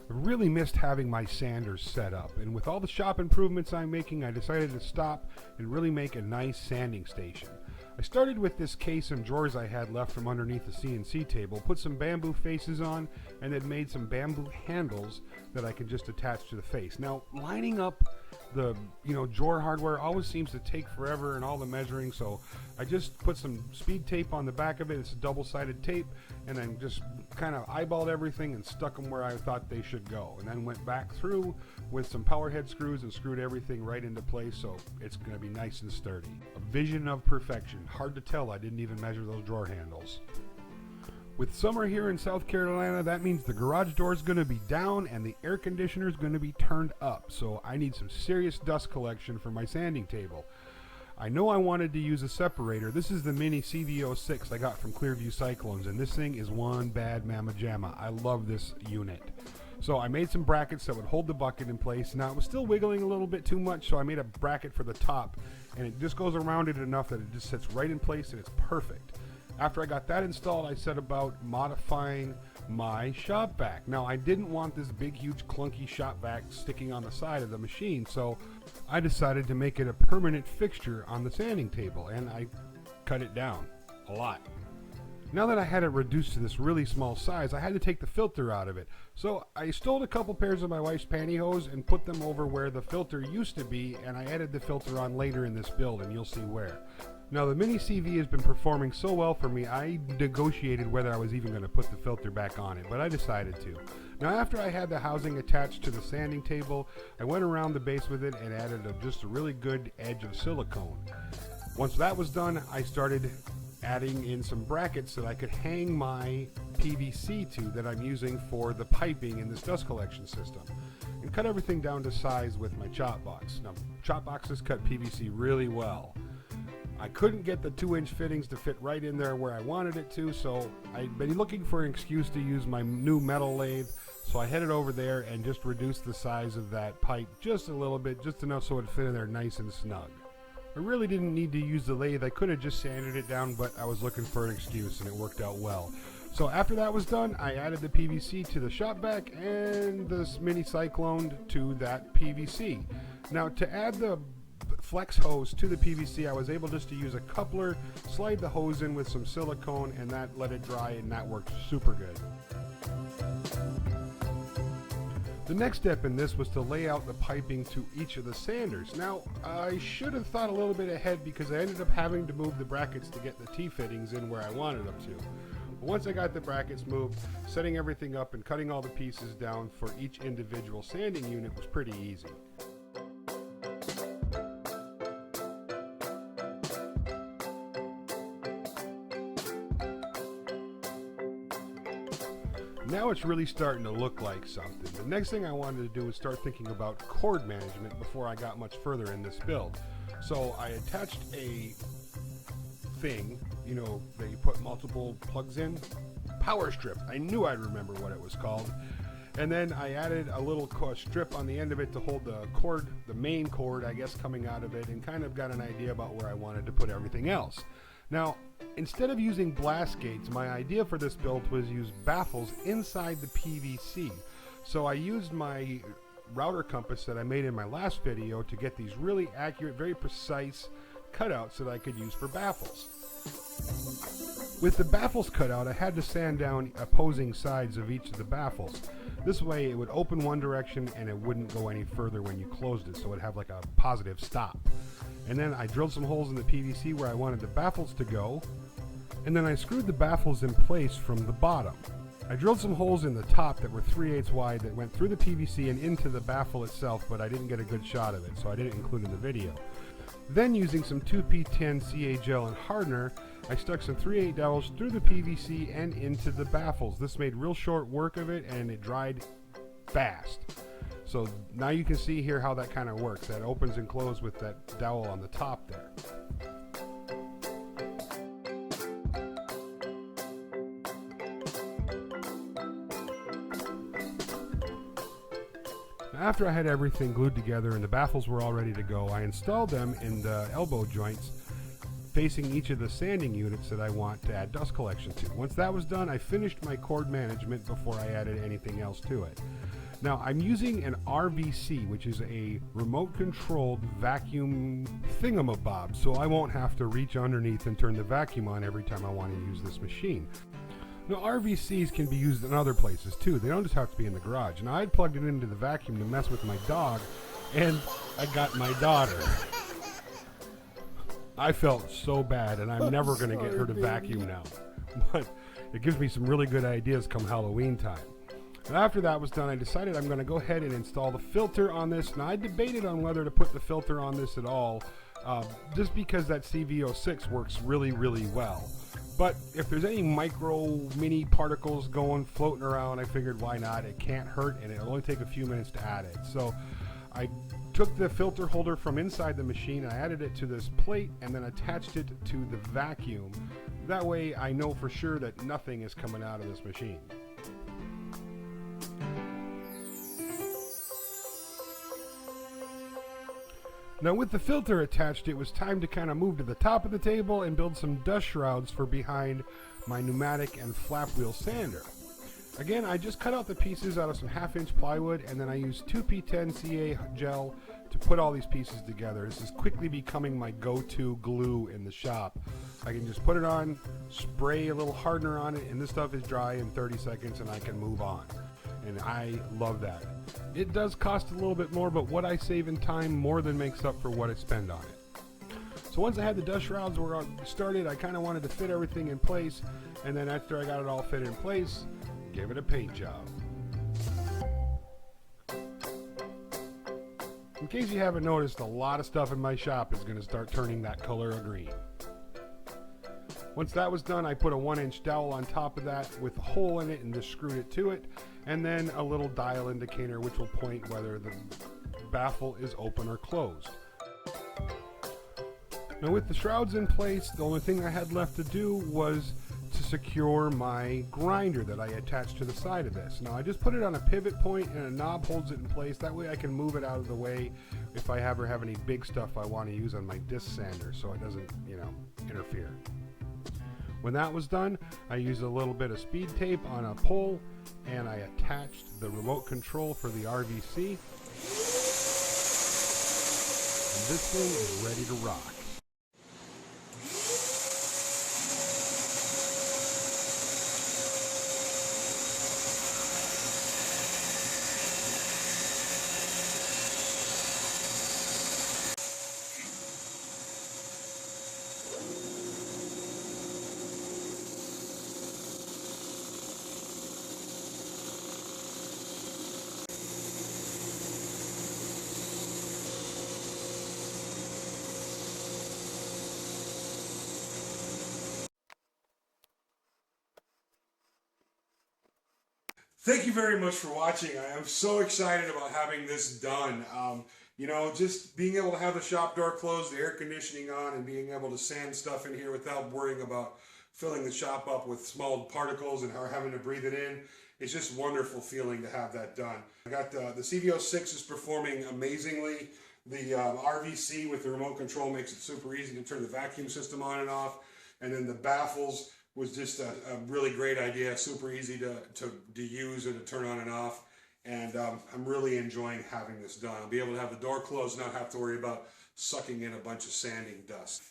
I really missed having my sanders set up, and with all the shop improvements I'm making, I decided to stop and really make a nice sanding station. I started with this case and drawers I had left from underneath the CNC table, put some bamboo faces on, and then made some bamboo handles that I could just attach to the face. Now, lining up the drawer hardware always seems to take forever and all the measuring, so I just put some speed tape on the back of it. It's a double-sided tape, and then just kind of eyeballed everything and stuck them where I thought they should go, and then went back through with some power head screws and screwed everything right into place, so it's going to be nice and sturdy. A vision of perfection. Hard to tell I didn't even measure those drawer handles. With summer here in South Carolina, that means the garage door is going to be down and the air conditioner is going to be turned up. So I need some serious dust collection for my sanding table. I know I wanted to use a separator. This is the mini CV06 I got from ClearVue Cyclones, and this thing is one bad mamma jamma. I love this unit. So I made some brackets that would hold the bucket in place. Now it was still wiggling a little bit too much, so I made a bracket for the top, and it just goes around it enough that it just sits right in place and it's perfect. After I got that installed, I set about modifying my shop vac. Now, I didn't want this big, huge, clunky shop vac sticking on the side of the machine, so I decided to make it a permanent fixture on the sanding table, and I cut it down a lot. Now that I had it reduced to this really small size, I had to take the filter out of it. So I stole a couple pairs of my wife's pantyhose and put them over where the filter used to be, and I added the filter on later in this build, and you'll see where. Now, the Mini CV has been performing so well for me, I negotiated whether I was even going to put the filter back on it, but I decided to. Now, after I had the housing attached to the sanding table, I went around the base with it and added just a really good edge of silicone. Once that was done, I started adding in some brackets that I could hang my PVC to that I'm using for the piping in this dust collection system, and cut everything down to size with my chop box. Now, chop boxes cut PVC really well. I couldn't get the 2-inch fittings to fit right in there where I wanted it to, so I'd been looking for an excuse to use my new metal lathe, so I headed over there and just reduced the size of that pipe just a little bit, just enough so it would fit in there nice and snug. I really didn't need to use the lathe. I could have just sanded it down, but I was looking for an excuse, and it worked out well. So after that was done, I added the PVC to the shop vac and this mini cyclone to that PVC. Now, to add the flex hose to the PVC, I was able just to use a coupler, slide the hose in with some silicone, and that let it dry, and that worked super good. The next step in this was to lay out the piping to each of the sanders. Now, I should have thought a little bit ahead because I ended up having to move the brackets to get the T-fittings in where I wanted them to. But once I got the brackets moved, setting everything up and cutting all the pieces down for each individual sanding unit was pretty easy. Now it's really starting to look like something. The next thing I wanted to do was start thinking about cord management before I got much further in this build. So I attached a thing, that you put multiple plugs in. Power strip. I knew I'd remember what it was called. And then I added a little strip on the end of it to hold the cord, the main cord, I guess, coming out of it, and kind of got an idea about where I wanted to put everything else. Now, instead of using blast gates, my idea for this build was use baffles inside the PVC. So I used my router compass that I made in my last video to get these really accurate, very precise cutouts that I could use for baffles. With the baffles cut out, I had to sand down opposing sides of each of the baffles. This way it would open one direction and it wouldn't go any further when you closed it, so it would have like a positive stop. And then I drilled some holes in the PVC where I wanted the baffles to go, and then I screwed the baffles in place from the bottom. I drilled some holes in the top that were 3/8 wide that went through the PVC and into the baffle itself, but I didn't get a good shot of it, so I didn't include it in the video. Then, using some 2P10 CA gel and hardener, I stuck some 3/8 dowels through the PVC and into the baffles. This made real short work of it, and it dried fast. So now you can see here how that kind of works. That opens and closes with that dowel on the top there. After I had everything glued together and the baffles were all ready to go, I installed them in the elbow joints facing each of the sanding units that I want to add dust collection to. Once that was done, I finished my cord management before I added anything else to it. Now I'm using an RVC, which is a remote controlled vacuum thingamabob, so I won't have to reach underneath and turn the vacuum on every time I want to use this machine. Now RVCs can be used in other places too. They don't just have to be in the garage. Now I had plugged it into the vacuum to mess with my dog, and I got my daughter. I felt so bad, and I'm never going to get her to vacuum now. But it gives me some really good ideas come Halloween time. And after that was done, I decided I'm going to go ahead and install the filter on this. Now I debated on whether to put the filter on this at all, just because that CVO6 works really, really well. But if there's any mini particles floating around, I figured why not? It can't hurt, and it'll only take a few minutes to add it. So I took the filter holder from inside the machine, I added it to this plate, and then attached it to the vacuum. That way I know for sure that nothing is coming out of this machine. Now with the filter attached, it was time to kind of move to the top of the table and build some dust shrouds for behind my pneumatic and flap wheel sander. Again, I just cut out the pieces out of some 1/2-inch plywood, and then I used 2P10 CA gel to put all these pieces together. This is quickly becoming my go-to glue in the shop. I can just put it on, spray a little hardener on it, and this stuff is dry in 30 seconds and I can move on. And I love that. It does cost a little bit more, but what I save in time more than makes up for what I spend on it. So once I had the dust shrouds started, I kind of wanted to fit everything in place, and then after I got it all fit in place, give it a paint job. In case you haven't noticed, a lot of stuff in my shop is going to start turning that color of green. Once that was done, I put a 1-inch dowel on top of that with a hole in it and just screwed it to it, and then a little dial indicator which will point whether the baffle is open or closed. Now with the shrouds in place, the only thing I had left to do was to secure my grinder that I attached to the side of this. Now I just put it on a pivot point and a knob holds it in place. That way I can move it out of the way if I ever have any big stuff I want to use on my disc sander, so it doesn't, interfere. When that was done, I used a little bit of speed tape on a pole, and I attached the remote control for the RVC. And this thing is ready to rock. Thank you very much for watching. I am so excited about having this done. Just being able to have the shop door closed, the air conditioning on, and being able to sand stuff in here without worrying about filling the shop up with small particles and having to breathe it in. It's just a wonderful feeling to have that done. I got the CVO6 is performing amazingly. The RVC with the remote control makes it super easy to turn the vacuum system on and off. And then the baffles was just a really great idea, super easy to use or to turn on and off. And I'm really enjoying having this done. I'll be able to have the door closed and not have to worry about sucking in a bunch of sanding dust. Hey,